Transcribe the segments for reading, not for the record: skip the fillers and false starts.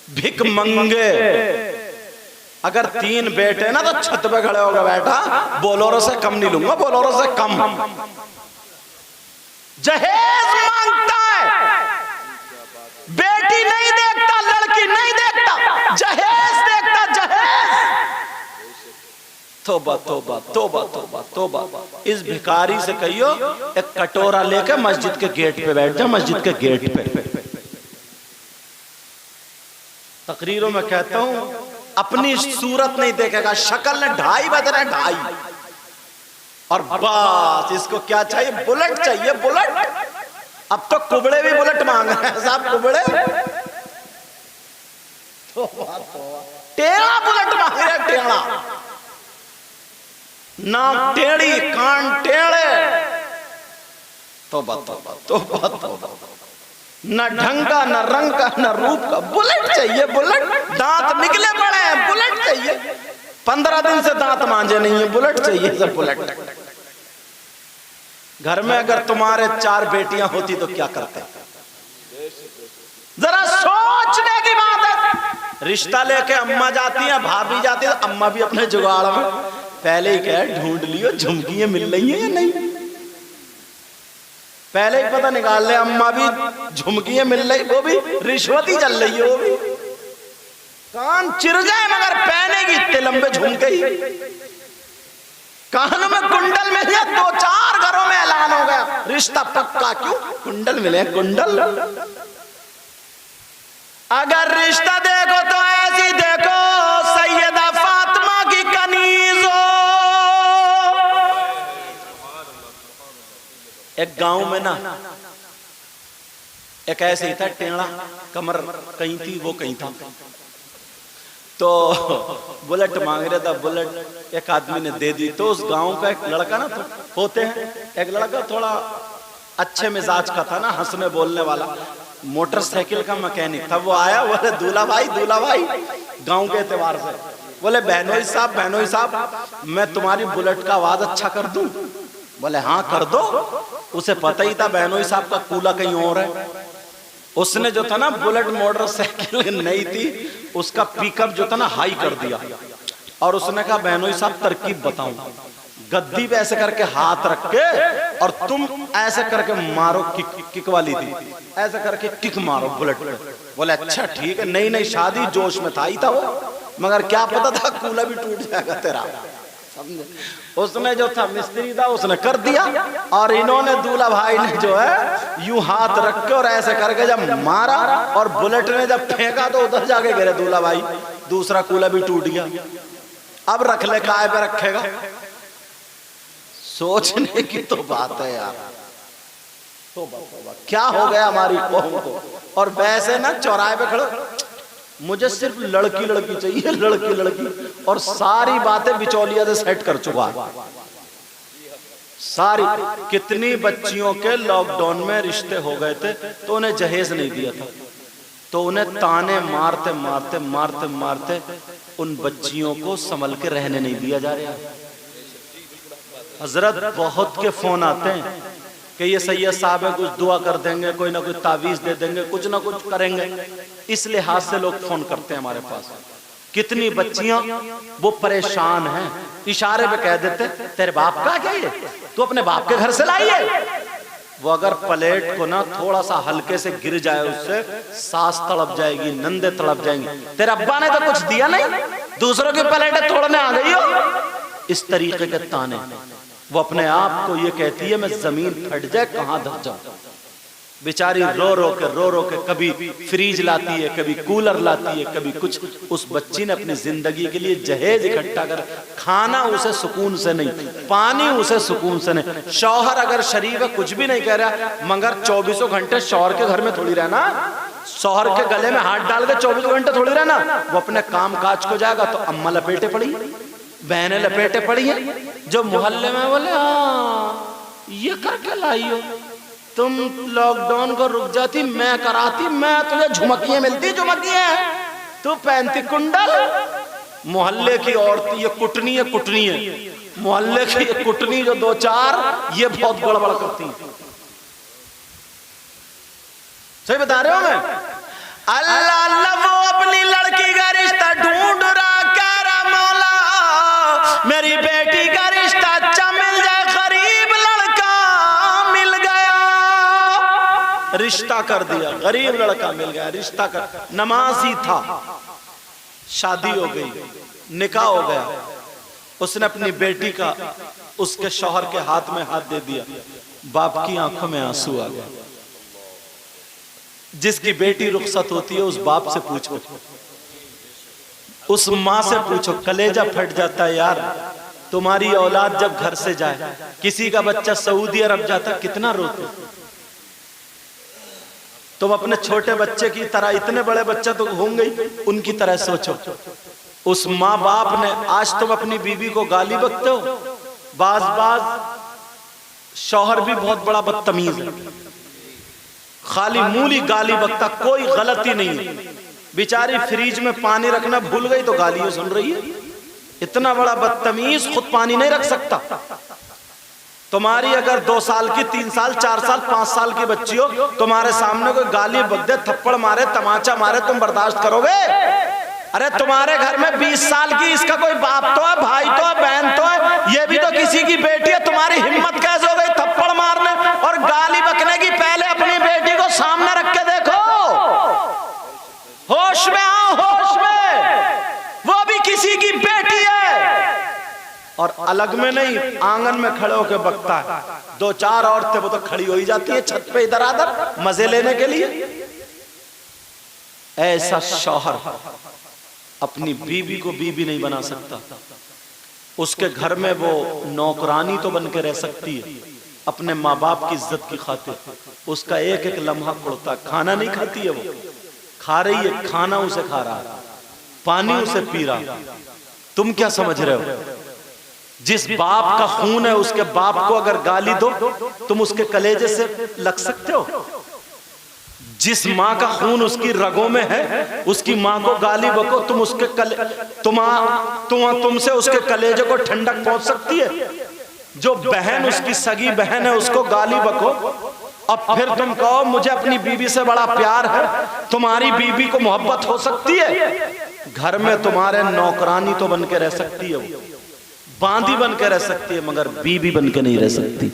भिक मंगे। अगर 3 बेटे ना तो छत पे खड़े होगा बेटा, बोलोरो से कम नहीं लूंगा, बोलोरो से कम। जहेज मांगता है, बेटी नहीं देखता, लड़की नहीं देखता, जहेज देखता, जहेज। तोबा तोबा तोबा तोबा तोबा। इस भिखारी से कहियो एक कटोरा लेकर मस्जिद के गेट पे बैठ जा, मस्जिद के गेट पे। तकरीरों में कहता हूं अपनी सूरत नहीं देखेगा, शक्ल ने 2.5 बज रहे, 2.5, और बस इसको क्या चाहिए, बुलेट चाहिए, बुलेट। अब तो कुबड़े भी बुलेट मांग रहे हैं साहब, कुबड़े टेढ़ा बुलेट मांग रहे हैं, टेढ़ा, नाक टेढ़ी, कान टेढ़े। तौबा तौबा तौबा तौबा। न ढंग का, न रंग का, न रूप का, बुलेट चाहिए, बुलेट। दांत निकले पड़े हैं, बुलेट चाहिए। 15 दिन से दांत मांजे नहीं है, बुलेट चाहिए सब, बुलेट। घर में अगर तुम्हारे 4 बेटियां होती तो क्या करते? जरा सोचने की बात है। रिश्ता लेके अम्मा जाती है, भाभी जाती है, तो अम्मा भी अपने जुगाड़ में पहले ही कह ढूंढ लियो झुमकियां मिल रही है या नहीं, पहले ही पता निकाल ले। अम्मा भी झुमकियां मिल रही, वो भी रिश्वत ही चल रही है, वो भी कान चिर गए मगर पहनेगी इतने लंबे झुमके ही। कान में कुंडल मिल गया, 2-4 घरों में ऐलान हो गया रिश्ता पक्का। क्यों? कुंडल मिले, कुंडल। अगर रिश्ता देखो तो ऐसी देखो सैयदा फातिमा की कनीज हो। एक गांव में ना एक ऐसे ही था, टेढ़ा, कमर कहीं थी, वो कहीं था। तो बुलेट मांग रहा था, बुलेट एक आदमी ने दे दी। तो उस गांव का एक लड़का ना, तो होते हैं, एक लड़का थोड़ा अच्छे मिजाज का था ना, हंसने बोलने वाला, मोटरसाइकिल का मैकेनिक था। वो आया, बोले दूल्हा भाई, दूल्हा भाई, गांव के एतबार से बोले बहनोई साहब, बहनोई साहब, मैं तुम्हारी बुलेट का आवाज अच्छा कर दूं? बोले हाँ कर दो। उसे पता ही था बहनोई साहब का कूला कहीं और है। उसने जो था ना, बुलेट मोटरसाइकिल नहीं थी, उसका पिकअप जो था ना हाई कर दिया, और उसने कहा बहनोई साहब तरकीब बताऊं, गद्दी पे ऐसे करके हाथ रख के और तुम ऐसे करके मारो, किक वाली थी, ऐसे करके किक मारो बुलेट पे। बोले अच्छा ठीक है। नई नई शादी, जोश में था ही था वो, मगर क्या पता था कूला भी टूट जाएगा तेरा, समझे। उसने जो था मिस्त्री था, उसने कर दिया, और इन्होंने दूल्हा भाई ने जो है यूं हाथ रख के और ऐसे करके जब मारा, और बुलेट ने जब फेंका तो उधर जाके गिरे दूल्हा भाई, दूसरा कूला भी टूट गया। अब रख ले, काय पे रखेगा? सोचने की तो बात है यार। तो क्या हो गया हमारी कौम को। और वैसे ना चौराहे पे खड़े, मुझे सिर्फ लड़की लड़की चाहिए, लड़की लड़की, और सारी बातें बिचौलिया से सेट कर चुका है सारी। कितनी बच्चियों के लॉकडाउन में रिश्ते हो गए थे तो उन्हें जहेज नहीं दिया था, तो उन्हें ताने मारते मारते मारते मारते उन बच्चियों को संभल के रहने नहीं दिया जा रहा। हजरत बहुत के फोन आते हैं कि ये सैयद साहब है, कुछ दुआ कर देंगे, कोई ना कोई तावीज दे देंगे, कुछ ना कुछ करेंगे। इस लिहाज से लोग फोन करते हैं हमारे पास। कितनी बच्चियां वो परेशान हैं, इशारे पे कह देते तेरे बाप का क्या ये, तू अपने बाप के घर से लाइए। वो अगर प्लेट को ना थोड़ा सा हल्के से गिर जाए, उससे सास तड़प जाएगी, नंदे तड़प जाएंगी, तेरे अब्बा ने तो कुछ दिया नहीं, दूसरों की प्लेटें तोड़ने आ गई हो। इस तरीके के ताने। वो अपने आप को ये कहती है मैं जमीन फट जाए कहां धस जाऊं। बेचारी रो रो के कभी फ्रीज लाती है, कभी कूलर लाती है, कभी कुछ। उस बच्ची ने अपनी जिंदगी के लिए जहेज इकट्ठा कर, खाना उसे सुकून से नहीं, पानी उसे सुकून से नहीं। शौहर अगर शरीफ है कुछ भी नहीं कह रहा, मगर 24 घंटे शौहर के घर में थोड़ी रहना, शौहर के गले में हाथ डाल के 24 घंटे थोड़ी रहना। वो अपने काम काज को जाएगा तो अम्मा लपेटे पड़ी, बहनें लपेटे पड़ी हैं, जो मोहल्ले में बोले हाँ ये करके लाई हो, तुम लॉकडाउन को रुक जाती, मैं कराती, मैं तुझे झुमकियां मिलती, झुमकियां तू पहनती कुंडल। मोहल्ले की औरत ये कुटनी है, कुटनी है, मोहल्ले की कुटनी जो 2-4 ये बहुत गड़बड़ करती है। सही बता रहे हो मैं? अल्लाह अल्लाह वो अपनी रिश्ता कर दिया, गरीब लड़का मिल गया, रिश्ता कर, नमाजी था, शादी हो गई, निकाह हो गया, उसने अपनी बेटी का उसके शौहर के हाथ में हाथ दे दिया, बाप की आंखों में आंसू आ गया। जिसकी बेटी रुखसत होती है उस बाप से पूछो, उस माँ से पूछो, कलेजा फट जाता है यार। तुम्हारी औलाद जब घर से जाए, किसी का बच्चा सऊदी अरब जाता कितना रोते। तुम अपने छोटे बच्चे की तरह, इतने बड़े बच्चे तो होंगे ही, उनकी तरह सोचो। उस माँ बाप ने, आज तुम अपनी बीवी को गाली बकते हो, बाज शौहर भी बहुत बड़ा बदतमीज है, खाली मूली गाली बकता, कोई गलती नहीं है। बेचारी फ्रिज में पानी रखना भूल गई तो गालियां सुन रही है। इतना बड़ा बदतमीज, खुद पानी नहीं रख सकता। तुम्हारी अगर 2 साल की, 3 साल, 4 साल, 5 साल की बच्ची हो, तुम्हारे सामने कोई गाली बक दे, थप्पड़ मारे, तमाचा मारे, तुम बर्दाश्त करोगे? अरे तुम्हारे घर में 20 साल की, इसका कोई बाप तो है, भाई तो है, बहन तो है, ये भी तो किसी की बेटी है। तुम्हारी हिम्मत कैसे हो गई थप्पड़ मारने और गाली बकने की? पहले अपनी बेटी को सामने रख के देखो, होश में आओ, होश में। वो भी किसी की बेटी है, और अलग में नहीं, आंगन में खड़े होकर बकता है। 2-4 औरतें वो तो खड़ी हो ही जाती है छत पे इधर आधर मजे लेने के लिए। ऐसा शौहर अपनी बीवी को बीवी नहीं बना सकता। उसके घर में वो नौकरानी तो बन के रह सकती है, अपने माँ बाप की इज्जत की खातिर। उसका एक एक लम्हा कुड़ता, खाना नहीं खाती है, वो खा रही है, खाना उसे खा रहा है, पानी उसे पी रहा। तुम क्या समझ रहे हो? जिस बाप का खून है, उसके बाप को अगर गाली दो, तुम उसके कलेजे से लग सकते हो? जिस माँ का खून उसकी रगों में है, उसकी माँ को गाली बको, तुम उसके तुमसे उसके कलेजे को ठंडक पहुंच सकती है? जो बहन उसकी सगी बहन है, उसको गाली बको, अब फिर तुम कहो मुझे अपनी बीवी से बड़ा प्यार है, तुम्हारी बीवी को मोहब्बत हो सकती है? घर में तुम्हारे नौकरानी तो बन के रह सकती है, वो बांदी बन के रह सकती है, मगर बीवी बन के नहीं रह सकती।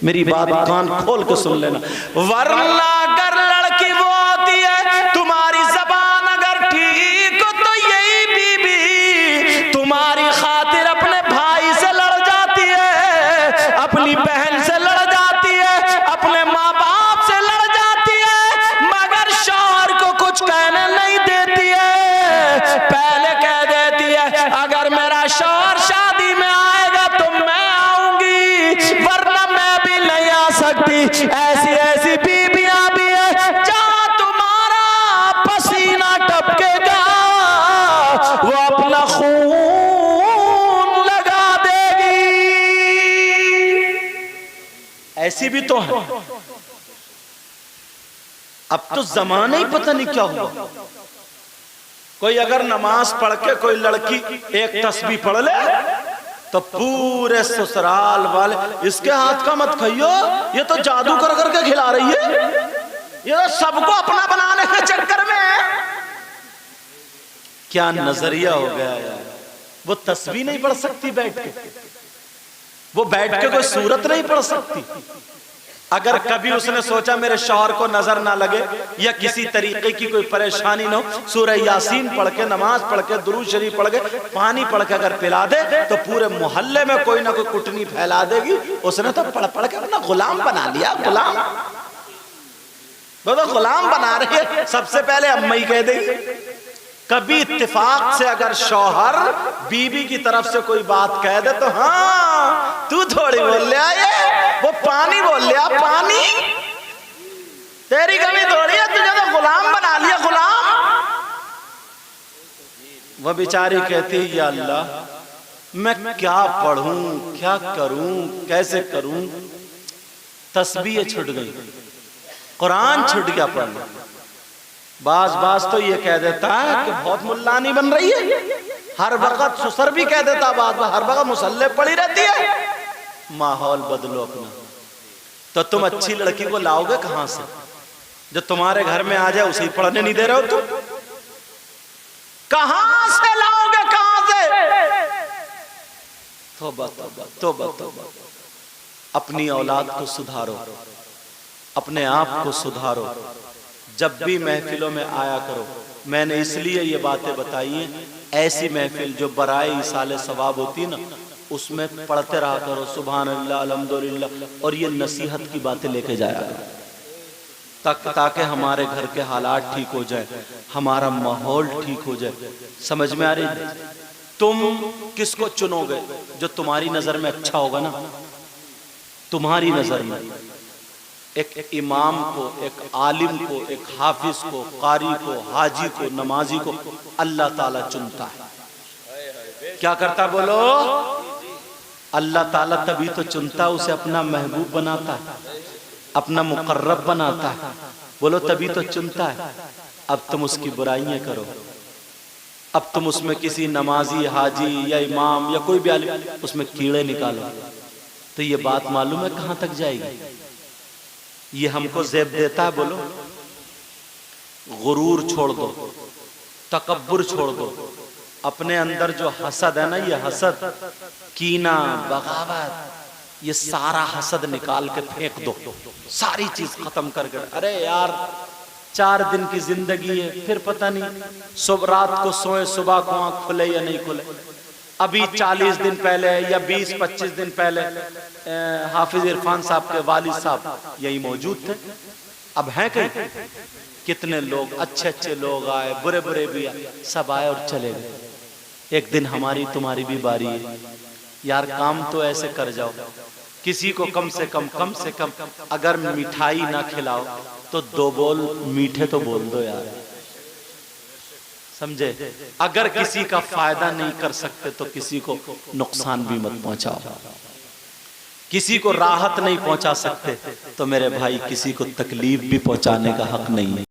मेरी बात कान खोल के सुन लेना। वरना अगर लड़की वो होती है, तुम्हारी जबान अगर ठीक हो, तो यही बीवी तुम्हारी खातिर अपने भाई से लड़ जाती है, अपनी बहन से लड़ जाती है, अपने माँ बाप से लड़ जाती है, मगर शौहर को कुछ कहने नहीं देती है। पहले कह देती है अगर मेरा शौहर शादी में आएगा तो मैं आऊंगी, वरना मैं भी नहीं आ सकती। ऐसी ऐसी बीबियां भी है जहां तुम्हारा पसीना टपकेगा, वो अपना खून लगा देगी। ऐसी भी तो है। अब तो जमाना ही पता नहीं क्या हुआ। कोई अगर नमाज पढ़ के कोई लड़की एक तस्बीह पढ़ ले तो पूरे ससुराल वाले, इसके हाथ का मत खाइयो, ये तो जादू कर करके खिला रही है, ये तो सबको अपना बनाने के चक्कर में। क्या नजरिया हो गया यार। वो तस्बीह नहीं पढ़ सकती बैठ के, वो बैठ के कोई सूरत नहीं पढ़ सकती। अगर कभी उसने सोचा मेरे शौहर को नजर ना लगे या किसी तरीके की कोई परेशानी न हो, सूरह यासीन पढ़ के, नमाज पढ़ के, दुरूद शरीफ पढ़ के, पानी पढ़ के अगर पिला दे तो पूरे मोहल्ले में कोई ना कोई कुटनी फैला देगी। उसने तो पढ़ पढ़ के अपना गुलाम बना लिया। गुलाम, वो तो गुलाम बना रही है, सबसे पहले अम्मा ही कह देगी। कभी इत्तेफाक से अगर शौहर बीवी की तरफ से कोई बात कह दे तो हाँ तू थोड़ी बोल लिया, ये वो पानी बोल लिया, पानी तेरी कमी थोड़ी है, तुझे तो गुलाम बना लिया, गुलाम। वह बेचारी कहती है या अल्लाह मैं क्या पढ़ूं, क्या करूं, कैसे करूं। तस्बीह छूट गई, कुरान छूट गया पढ़ना। बाज तो ये कह देता है कि बहुत मुल्लानी बन रही है, हर वक्त ससुर भी कह देता, बाज हर वक्त मुसल्ले पड़ी रहती है। माहौल बदलो अपना। तो तुम अच्छी लड़की को लाओगे कहां से? जो तुम्हारे घर में आ जाए उसे पढ़ने नहीं दे रहे हो तुम? कहां से लाओगे, कहां से? तौबा तौबा तौबा तौबा। अपनी औलाद को सुधारो, अपने आप को सुधारो, जब भी महफिलों में आया करो। मैंने इसलिए ये बातें बताई हैं, ऐसी महफिल जो बराए इसाले सवाब होती ना, उसमें पढ़ते रहा करो सुभान अल्लाह अल्हम्दुलिल्लाह, और ये नसीहत की बातें लेके जाया करो, ताकि हमारे घर के हालात ठीक हो जाए, हमारा माहौल ठीक हो जाए। समझ में आ रही? तुम किसको चुनोगे? जो तुम्हारी नजर में अच्छा होगा ना। तुम्हारी नजर में एक इमाम को, एक आलिम को, एक हाफिज को, कारी को, हाजी को, नमाजी को अल्लाह ताला चुनता है। क्या करता बोलो? अल्लाह ताला तभी तो चुनता, उसे अपना महबूब बनाता है, अपना मुकर्रब बनाता है। बोलो तभी तो चुनता है। अब तुम उसकी बुराइयां करो, अब तुम उसमें किसी नमाजी, हाजी या इमाम या कोई भी आलिम उसमें कीड़े निकालो, तो ये बात मालूम है कहां तक जाएगी? ये हमको ज़ेब देता है। बोलो गुरूर छोड़ दो, तकब्बुर छोड़ दो, अपने अंदर जो हसद है ना, ये हसद, कीना, बगावत, ये सारा हसद निकाल के फेंक दो, सारी चीज खत्म कर कर। अरे यार 4 दिन की जिंदगी है, फिर पता नहीं सुबह रात को सोए, सुबह को आंख खुले या नहीं खुले। अभी 40 दिन पहले या 20-25 दिन पहले हाफिज इरफान साहब के वालिद साहब यही मौजूद थे। अब हैं कहीं? कितने लोग, अच्छे अच्छे लोग आए, बुरे बुरे भी आए, सब आए और चले गए। एक दिन हमारी तुम्हारी भी बारी है यार। काम तो ऐसे कर जाओ, किसी को कम से कम अगर मिठाई ना खिलाओ तो 2 बोल मीठे तो बोल दो यार, समझे? अगर किसी का फायदा नहीं कर सकते तो किसी को नुकसान भी मत पहुंचाओ। किसी को राहत नहीं पहुंचा सकते तो मेरे भाई किसी को तकलीफ भी पहुंचाने का हक नहीं है।